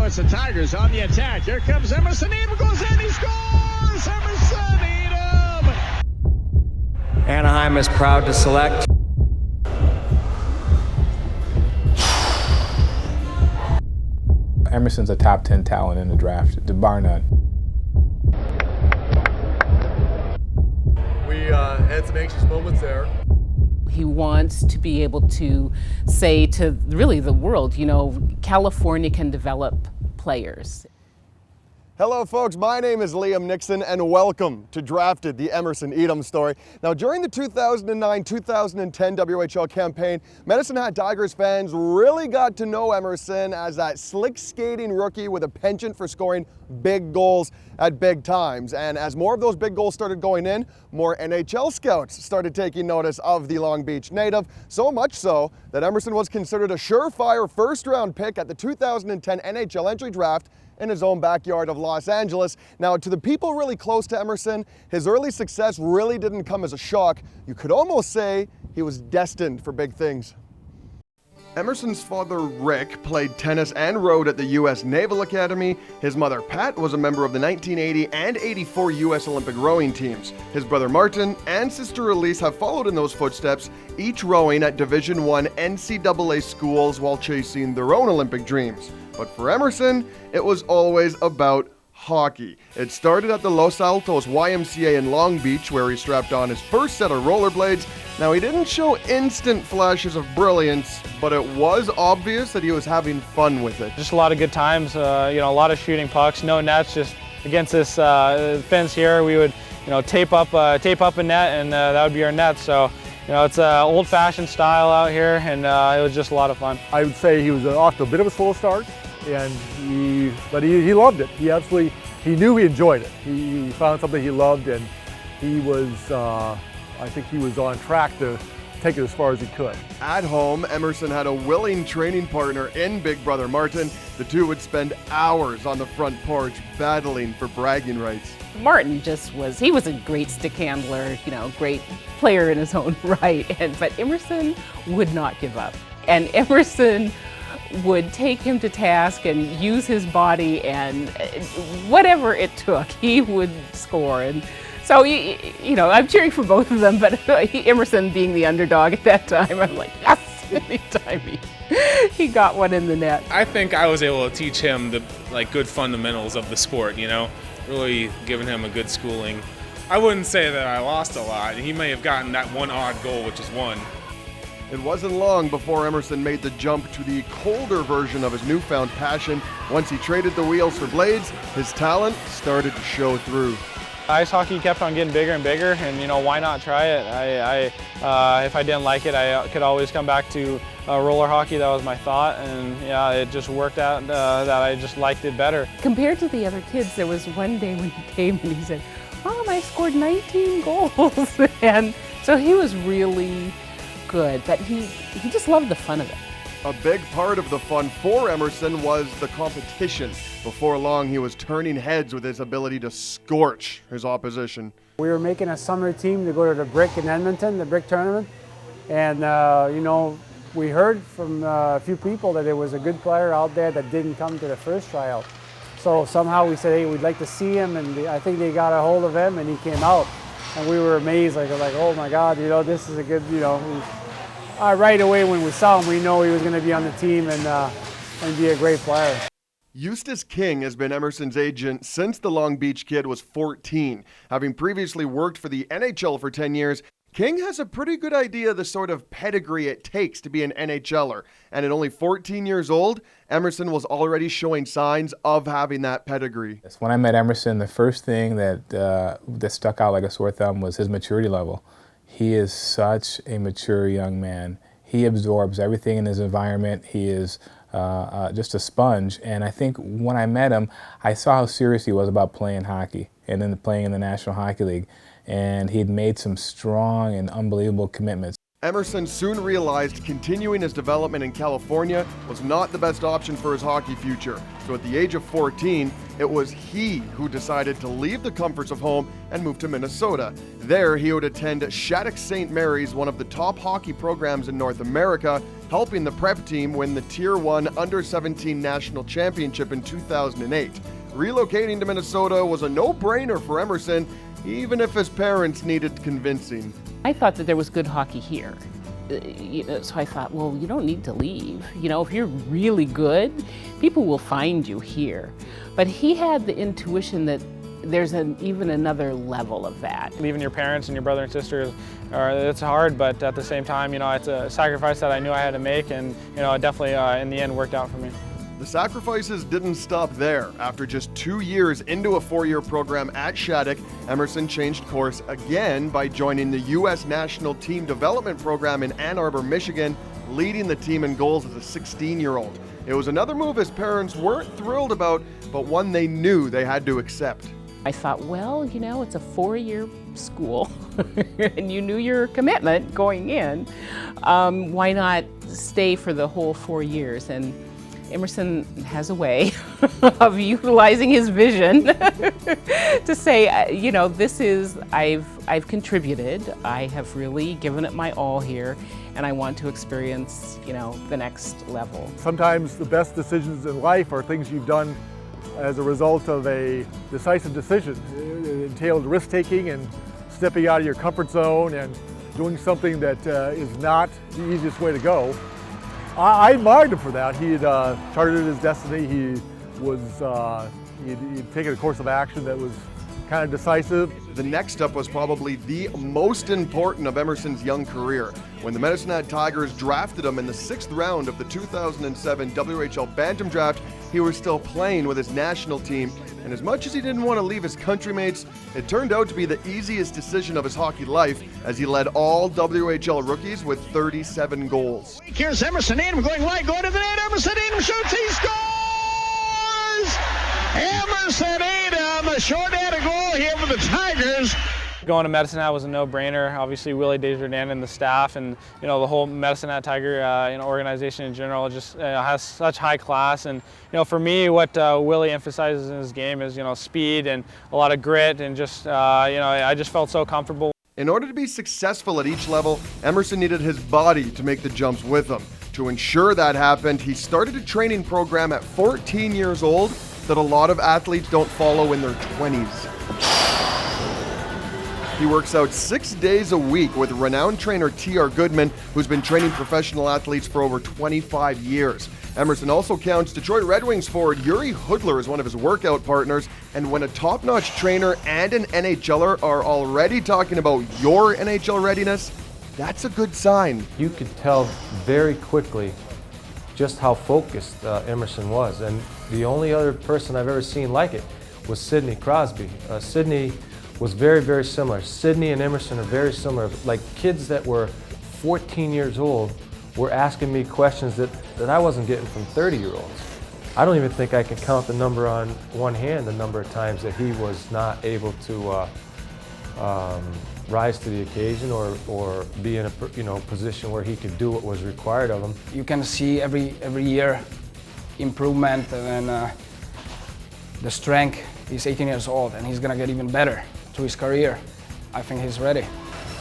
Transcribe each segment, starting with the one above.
it's the Tigers on the attack. Here comes Emerson Etem, goes in, he scores! Emerson Etem! Anaheim is proud to select Emerson's a top 10 talent in the draft, bar none. We had some anxious moments there. He wants to be able to say to really the world, you know, California can develop players. Hello folks, my name is Liam Nixon and welcome to Drafted, the Emerson Etem story. Now during the 2009-2010 WHL campaign, Medicine Hat Tigers fans really got to know Emerson as that slick skating rookie with a penchant for scoring big goals at big times. And as more of those big goals started going in, more NHL scouts started taking notice of the Long Beach native, so much so that Emerson was considered a surefire first-round pick at the 2010 NHL Entry Draft in his own backyard of Los Angeles. Now, to the people really close to Emerson, his early success really didn't come as a shock. You could almost say he was destined for big things. Emerson's father, Rick, played tennis and rowed at the U.S. Naval Academy. His mother, Pat, was a member of the 1980 and 84 U.S. Olympic rowing teams. His brother, Martin, and sister, Elise, have followed in those footsteps, each rowing at Division I NCAA schools while chasing their own Olympic dreams. But for Emerson, it was always about hockey. It started at the Los Altos YMCA in Long Beach, where he strapped on his first set of rollerblades. Now, he didn't show instant flashes of brilliance, but it was obvious that he was having fun with it. Just a lot of good times, a lot of shooting pucks, no nets, just against this fence here, we would, tape up a net, and that would be our net. So, it's an old-fashioned style out here, and it was just a lot of fun. I would say he was off to a bit of a slow start, but he loved it. He knew he enjoyed it. He found something he loved, and he was, I think he was on track to take it as far as he could. At home, Emerson had a willing training partner in big brother Martin. The two would spend hours on the front porch battling for bragging rights. Martin he was a great stick handler, great player in his own right, but Emerson would not give up. And Emerson would take him to task and use his body, and whatever it took, he would score. And so, I'm cheering for both of them, but Emerson being the underdog at that time, I'm like, yes, anytime he got one in the net. I think I was able to teach him the good fundamentals of the sport, really giving him a good schooling. I wouldn't say that I lost a lot. He may have gotten that one odd goal, which is one. It wasn't long before Emerson made the jump to the colder version of his newfound passion. Once he traded the wheels for blades, his talent started to show through. Ice hockey kept on getting bigger and bigger, and why not try it? If I didn't like it, I could always come back to roller hockey. That was my thought, and yeah, it just worked out that I just liked it better. Compared to the other kids, there was one day when he came and he said, "Mom, I scored 19 goals," and so he was really good, but he just loved the fun of it. A big part of the fun for Emerson was the competition. Before long, he was turning heads with his ability to scorch his opposition. We were making a summer team to go to the Brick in Edmonton, the Brick tournament, and we heard from a few people that there was a good player out there that didn't come to the first tryout. So somehow we said, hey, we'd like to see him, and I think they got a hold of him, and he came out. And we were amazed, like oh my God, this is a good, right away when we saw him, we know he was going to be on the team and be a great player. Eustace King has been Emerson's agent since the Long Beach kid was 14. Having previously worked for the NHL for 10 years, King has a pretty good idea of the sort of pedigree it takes to be an NHLer. And at only 14 years old, Emerson was already showing signs of having that pedigree. When I met Emerson, the first thing that stuck out like a sore thumb was his maturity level. He is such a mature young man. He absorbs everything in his environment. He is just a sponge. And I think when I met him, I saw how serious he was about playing hockey and then playing in the National Hockey League. And he'd made some strong and unbelievable commitments. Emerson soon realized continuing his development in California was not the best option for his hockey future. So at the age of 14, it was he who decided to leave the comforts of home and move to Minnesota. There, he would attend Shattuck St. Mary's, one of the top hockey programs in North America, helping the prep team win the Tier 1 Under-17 National Championship in 2008. Relocating to Minnesota was a no-brainer for Emerson, even if his parents needed convincing. I thought that there was good hockey here. So I thought, well, you don't need to leave. If you're really good, people will find you here. But he had the intuition that there's even another level of that. Leaving your parents and your brother and sisters, it's hard, but at the same time, it's a sacrifice that I knew I had to make, and it definitely in the end worked out for me. The sacrifices didn't stop there. After just 2 years into a 4-year program at Shattuck, Emerson changed course again by joining the U.S. National Team Development Program in Ann Arbor, Michigan, leading the team in goals as a 16-year-old. It was another move his parents weren't thrilled about, but one they knew they had to accept. I thought, well, it's a 4-year school, and you knew your commitment going in. Why not stay for the whole 4 years? And Emerson has a way of utilizing his vision to say, I've contributed, I have really given it my all here, and I want to experience, the next level. Sometimes the best decisions in life are things you've done as a result of a decisive decision. It entailed risk-taking and stepping out of your comfort zone and doing something that is not the easiest way to go. I admired him for that. He had charted his destiny. He'd taken a course of action that was kind of decisive. The next step was probably the most important of Emerson's young career. When the Medicine Hat Tigers drafted him in the 6th round of the 2007 WHL Bantam Draft, he was still playing with his national team, and as much as he didn't want to leave his countrymates, it turned out to be the easiest decision of his hockey life, as he led all WHL rookies with 37 goals. Here's Emerson Etem going wide, going to the net. Emerson Etem shoots, he scores! Emerson Etem, a short-handed goal here for the Tigers. Going to Medicine Hat was a no-brainer. Obviously, Willie Desjardins and the staff, and the whole Medicine Hat Tiger organization in general just has such high class. And for me, what Willie emphasizes in his game is speed and a lot of grit, and just I just felt so comfortable. In order to be successful at each level, Emerson needed his body to make the jumps with him. To ensure that happened, he started a training program at 14 years old that a lot of athletes don't follow in their 20s. He works out 6 days a week with renowned trainer T.R. Goodman, who's been training professional athletes for over 25 years. Emerson also counts Detroit Red Wings forward Yuri Hudler as one of his workout partners, and when a top-notch trainer and an NHLer are already talking about your NHL readiness, that's a good sign. You could tell very quickly just how focused Emerson was, and the only other person I've ever seen like it was Sidney Crosby. Sidney was very, very similar. Sidney and Emerson are very similar. Like kids that were 14 years old were asking me questions that I wasn't getting from 30-year-olds. I don't even think I can count the number on one hand, the number of times that he was not able to rise to the occasion or be in a position where he could do what was required of him. You can see every year improvement, and the strength. He's 18 years old, and he's gonna get even better through his career. I think he's ready.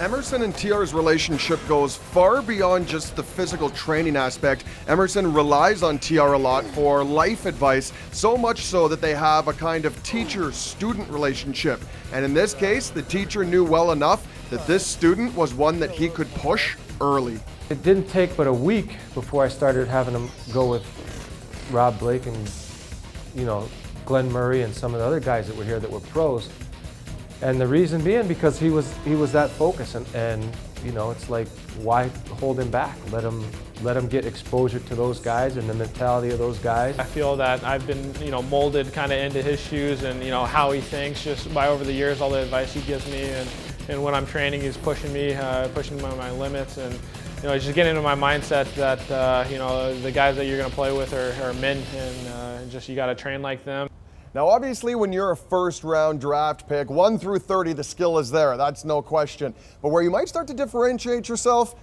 Emerson and TR's relationship goes far beyond just the physical training aspect. Emerson relies on TR a lot for life advice, so much so that they have a kind of teacher-student relationship. And in this case, the teacher knew well enough that this student was one that he could push early. It didn't take but a week before I started having him go with Rob Blake and, Glenn Murray and some of the other guys that were here that were pros. And the reason being because he was that focused, and it's like, why hold him back? Let him get exposure to those guys and the mentality of those guys. I feel that I've been molded kind of into his shoes, and how he thinks just by over the years, all the advice he gives me, and when I'm training, he's pushing me, pushing my limits, and just getting into my mindset that the guys that you're going to play with are men, and just you got to train like them. Now, obviously, when you're a first-round draft pick, 1 through 30, the skill is there. That's no question. But where you might start to differentiate yourself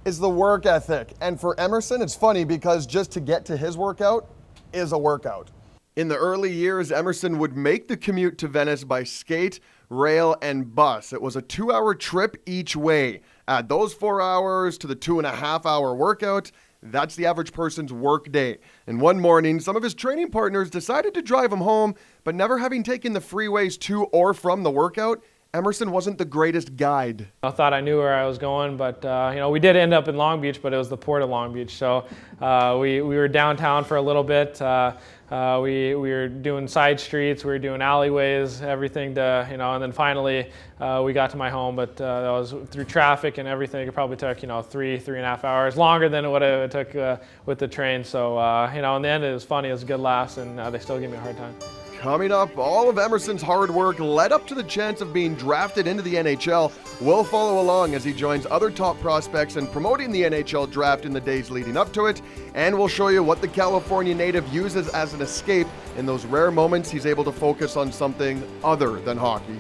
is the work ethic. And for Emerson, it's funny because just to get to his workout is a workout. In the early years, Emerson would make the commute to Venice by skate, rail, and bus. It was a 2-hour trip each way. Add those 4 hours to the 2.5-hour workout, that's the average person's work day. And one morning, some of his training partners decided to drive him home, but never having taken the freeways to or from the workout, Emerson wasn't the greatest guide. I thought I knew where I was going, but we did end up in Long Beach, but it was the Port of Long Beach. So we were downtown for a little bit. We were doing side streets, we were doing alleyways, everything to, and then finally we got to my home, but that was through traffic and everything. It probably took, 3.5 hours, longer than what it took with the train. So, in the end it was funny, it was good laughs, and they still give me a hard time. Coming up, all of Emerson's hard work led up to the chance of being drafted into the NHL. We'll follow along as he joins other top prospects in promoting the NHL draft in the days leading up to it. And we'll show you what the California native uses as an escape in those rare moments he's able to focus on something other than hockey.